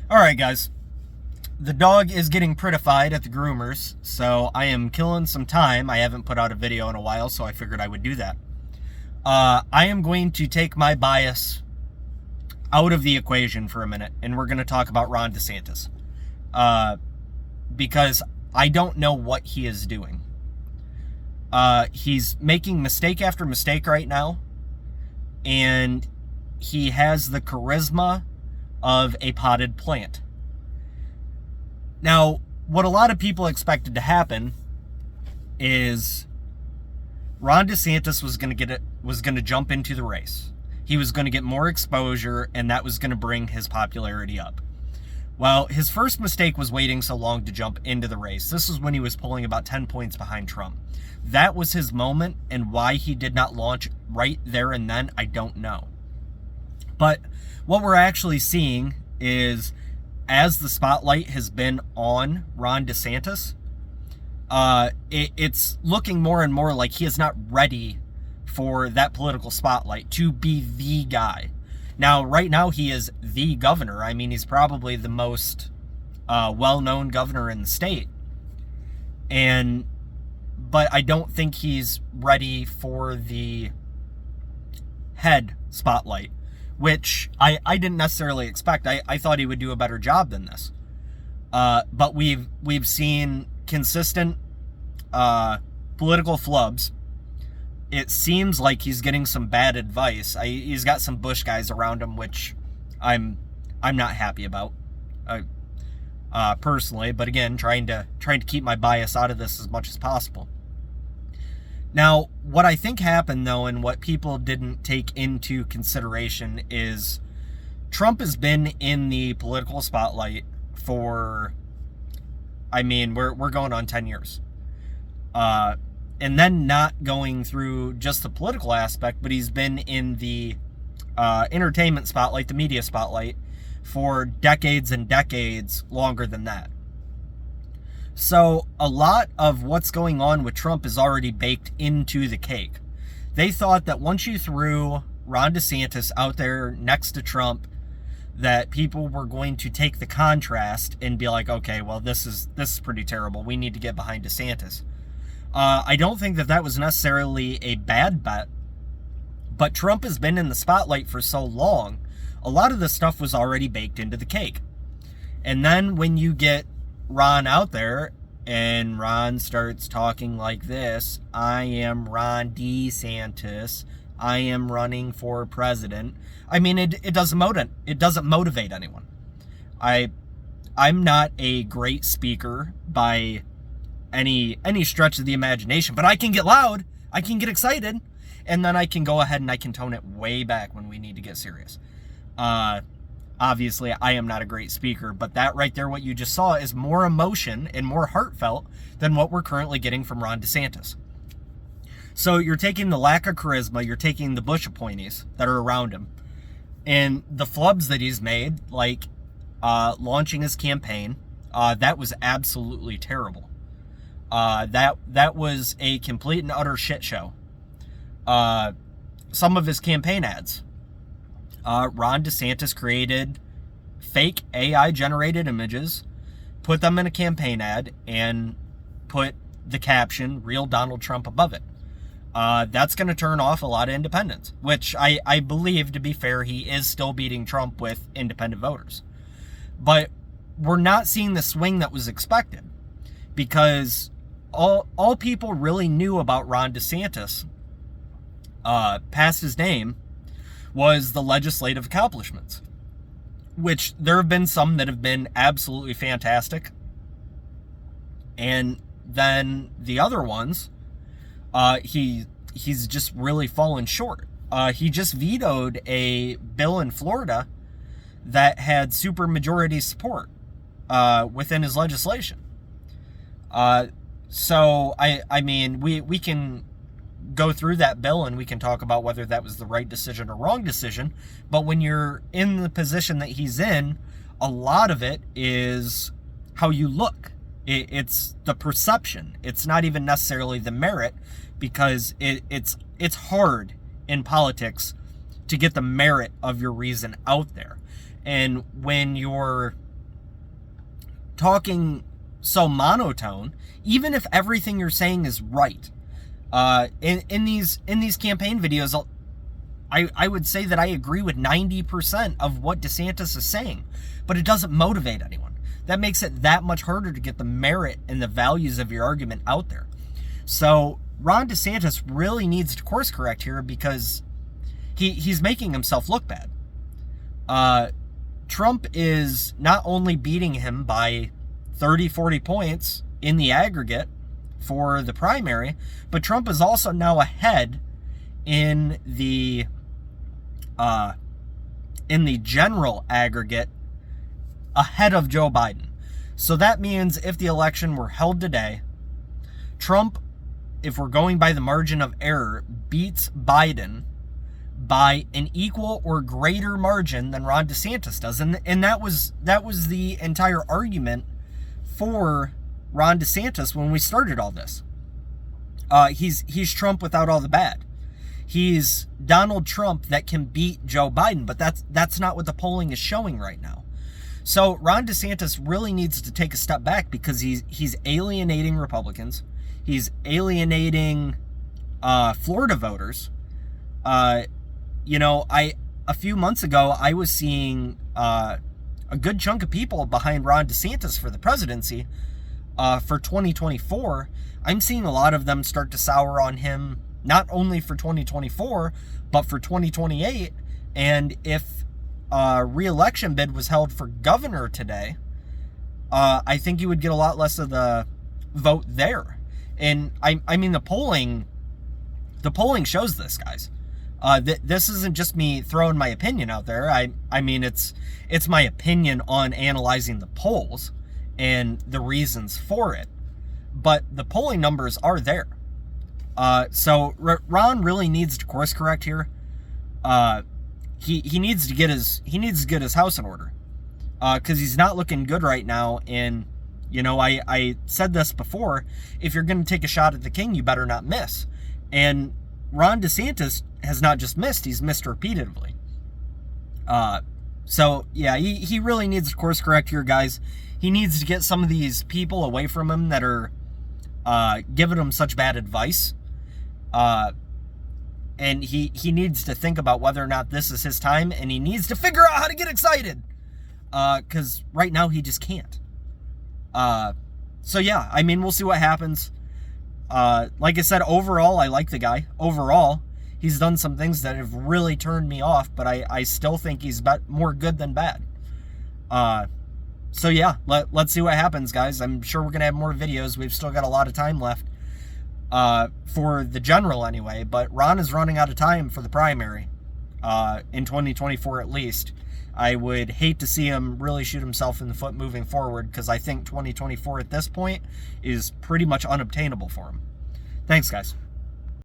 Alright, guys. The dog is getting prettified at the groomers, so I am killing some time. I haven't put out a video in a while, so I figured I would do that. I am going to take my bias out of the equation for a minute, and we're going to talk about Ron DeSantis. Because I don't know what he is doing. He's making mistake after mistake right now, and he has the charisma of a potted plant. Now, what a lot of people expected to happen is Ron DeSantis was going to jump into the race. He was going to get more exposure, and that was going to bring his popularity up. Well, his first mistake was waiting so long to jump into the race. This was when he was pulling about 10 points behind Trump. That was his moment, and why he did not launch right there and then, I don't know. But what we're actually seeing is, as the spotlight has been on Ron DeSantis, it's looking more and more like he is not ready for that political spotlight to be the guy. Now, right now, he is the governor. I mean, he's probably the most well-known governor in the state. But I don't think he's ready for the head spotlight, which I didn't necessarily expect. I thought he would do a better job than this. But we've seen consistent political flubs. It seems like he's getting some bad advice. He's got some Bush guys around him, which I'm not happy about, personally. But again, trying to keep my bias out of this as much as possible. Now, what I think happened, though, and what people didn't take into consideration is Trump has been in the political spotlight for, I mean, we're going on 10 years. And then not going through just the political aspect, but he's been in the entertainment spotlight, the media spotlight, for decades and decades longer than that. So a lot of what's going on with Trump is already baked into the cake. They thought that once you threw Ron DeSantis out there next to Trump, that people were going to take the contrast and be like, okay, well, this is pretty terrible. We need to get behind DeSantis. I don't think that was necessarily a bad bet, but Trump has been in the spotlight for so long, a lot of the stuff was already baked into the cake. And then when you get Ron out there, and Ron starts talking like this, I am Ron DeSantis, I am running for president. I mean, it doesn't motivate anyone. I'm not a great speaker by any stretch of the imagination, but I can get loud, I can get excited, and then I can go ahead and I can tone it way back when we need to get serious. Obviously, I am not a great speaker, but that right there, what you just saw, is more emotion and more heartfelt than what we're currently getting from Ron DeSantis. So you're taking the lack of charisma, you're taking the Bush appointees that are around him, and the flubs that he's made, like launching his campaign, that was absolutely terrible. That was a complete and utter shit show. Some of his campaign ads. Ron DeSantis created fake AI-generated images, put them in a campaign ad, and put the caption, "Real Donald Trump," above it. That's going to turn off a lot of independents, which I believe, to be fair, he is still beating Trump with independent voters. But we're not seeing the swing that was expected, because all people really knew about Ron DeSantis, past his name, was the legislative accomplishments, which there have been some that have been absolutely fantastic. And then the other ones, he's just really fallen short. He just vetoed a bill in Florida that had supermajority support within his legislation. So I mean, we can go through that bill and we can talk about whether that was the right decision or wrong decision. But when you're in the position that he's in, a lot of it is how you look. It's the perception. It's not even necessarily the merit, because it's hard in politics to get the merit of your reason out there. And when you're talking so monotone, even if everything you're saying is right. In these campaign videos, I would say that I agree with 90% of what DeSantis is saying, but it doesn't motivate anyone. That makes it that much harder to get the merit and the values of your argument out there. So Ron DeSantis really needs to course correct here, because he's making himself look bad. Trump is not only beating him by 30, 40 points in the aggregate for the primary, but Trump is also now ahead in the general aggregate, ahead of Joe Biden. So that means if the election were held today, Trump, if we're going by the margin of error, beats Biden by an equal or greater margin than Ron DeSantis does. And that was the entire argument for Ron DeSantis when we started all this. He's Trump without all the bad. He's Donald Trump that can beat Joe Biden, but that's not what the polling is showing right now. So Ron DeSantis really needs to take a step back, because he's alienating Republicans. He's alienating Florida voters. A few months ago, I was seeing a good chunk of people behind Ron DeSantis for the presidency for 2024. I'm seeing a lot of them start to sour on him, not only for 2024, but for 2028. And if a re-election bid was held for governor today, I think you would get a lot less of the vote there. And I mean, the polling shows this, guys. This isn't just me throwing my opinion out there. I mean, it's my opinion on analyzing the polls and the reasons for it. But the polling numbers are there. So Ron really needs to course correct here. He needs to get his house in order, because he's not looking good right now. And I said this before: if you're going to take a shot at the king, you better not miss. And Ron DeSantis has not just missed; he's missed repeatedly. So yeah, he really needs to course correct here, guys. He needs to get some of these people away from him that are giving him such bad advice. And he needs to think about whether or not this is his time, and he needs to figure out how to get excited, because right now he just can't. So yeah, I mean, we'll see what happens. Like I said, overall, I like the guy. Overall, he's done some things that have really turned me off, but I still think he's more good than bad. So yeah, let's see what happens, guys. I'm sure we're going to have more videos. We've still got a lot of time left. For the general anyway, but Ron is running out of time for the primary, in 2024 at least. I would hate to see him really shoot himself in the foot moving forward, because I think 2024 at this point is pretty much unobtainable for him. Thanks, guys.